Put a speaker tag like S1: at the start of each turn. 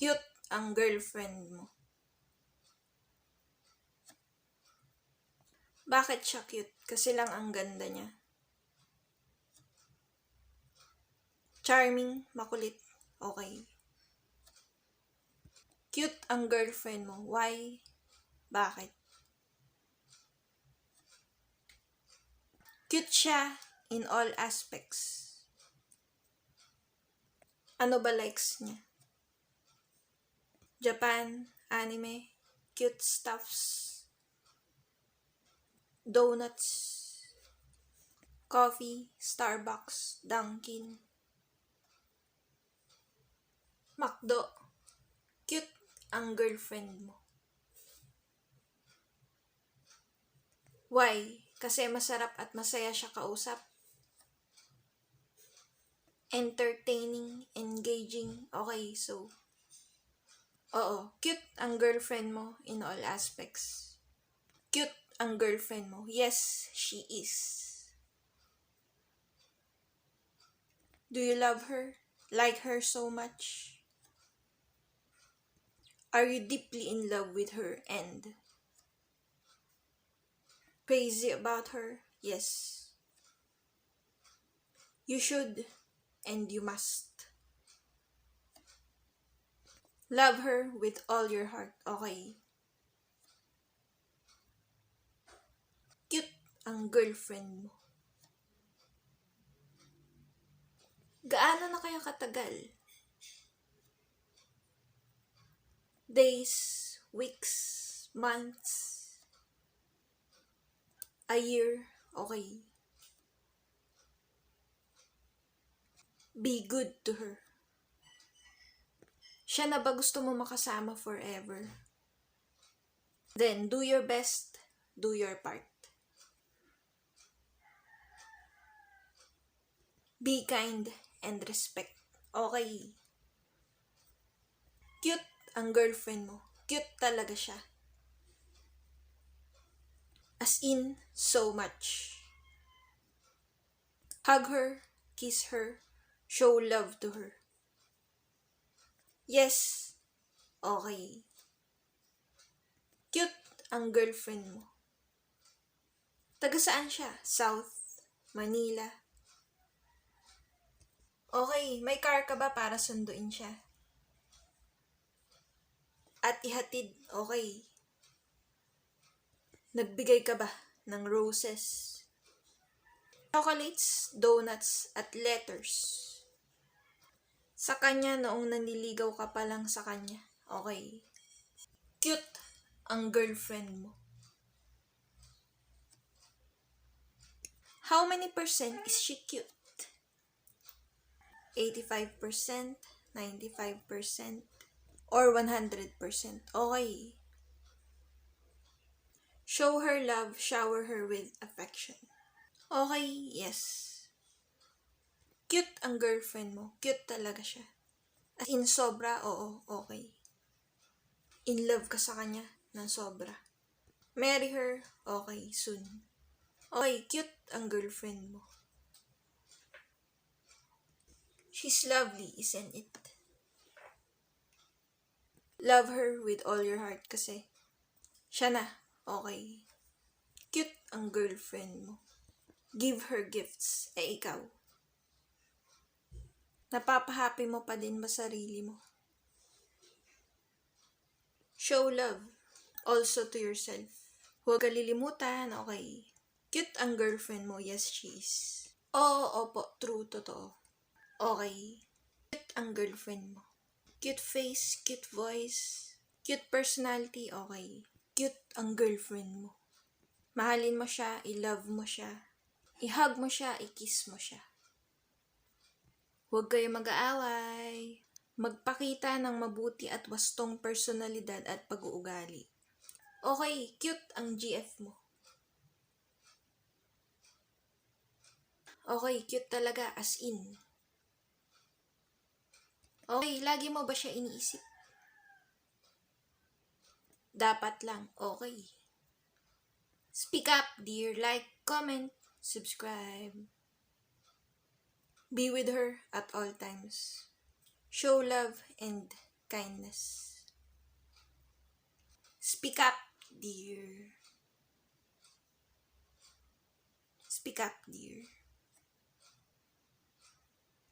S1: Cute ang girlfriend mo. Bakit siya cute? Kasi lang ang ganda niya. Charming, makulit, okay. Cute ang girlfriend mo. Why? Bakit? Cute siya in all aspects. Ano ba likes niya? Japan, anime, cute stuffs, donuts, coffee, Starbucks, Dunkin', McDo. Cute ang girlfriend mo. Why? Kasi masarap at masaya siya kausap. Entertaining, engaging, okay, so oo, cute ang girlfriend mo in all aspects. Cute ang girlfriend mo. Yes, she is. Do you love her? Like her so much? Are you deeply in love with her and crazy about her? Yes. You should and you must. Love her with all your heart. Okay. Cute ang girlfriend mo. Gaano na kaya katagal? Days, weeks, months, a year, okay. Be good to her. Siya na ba gusto mo makasama forever? Then, do your best, do your part. Be kind and respect. Okay. Cute ang girlfriend mo. Cute talaga siya. As in, so much. Hug her, kiss her, show love to her. Yes, okay. Cute ang girlfriend mo. Taga saan siya? South? Manila? Okay, may car ka ba para sunduin siya? At ihatid, okay. Nagbigay ka ba ng roses? Chocolates, donuts, at letters. Sa kanya noong nanliligaw ka pa lang sa kanya. Okay. Cute ang girlfriend mo. How many percent is she cute? 85%, 95%, or 100%? Okay. Show her love, shower her with affection. Okay, yes. Cute ang girlfriend mo. Cute talaga siya. As in, sobra, oo, okay. In love ka sa kanya ng sobra. Marry her, okay, soon. Okay, cute ang girlfriend mo. She's lovely, isn't it? Love her with all your heart kasi siya na, okay. Cute ang girlfriend mo. Give her gifts, ikaw. Napapahappy mo pa din ba sarili mo? Show love also to yourself. Huwag kalilimutan, okay. Cute ang girlfriend mo, yes, she is. Oo, opo, true, totoo. Okay. Cute ang girlfriend mo. Cute face, cute voice, cute personality, okay. Cute ang girlfriend mo. Mahalin mo siya, i-love mo siya, i-hug mo siya, i-kiss mo siya. Huwag kayo mag-aaway. Magpakita ng mabuti at wastong personalidad at pag-uugali. Okay, cute ang GF mo. Okay, cute talaga, as in. Okay, lagi mo ba siya iniisip? Dapat lang, okay. Speak up, dear. Like, comment, subscribe. Be with her at all times. Show love and kindness. Speak up, dear. Speak up, dear.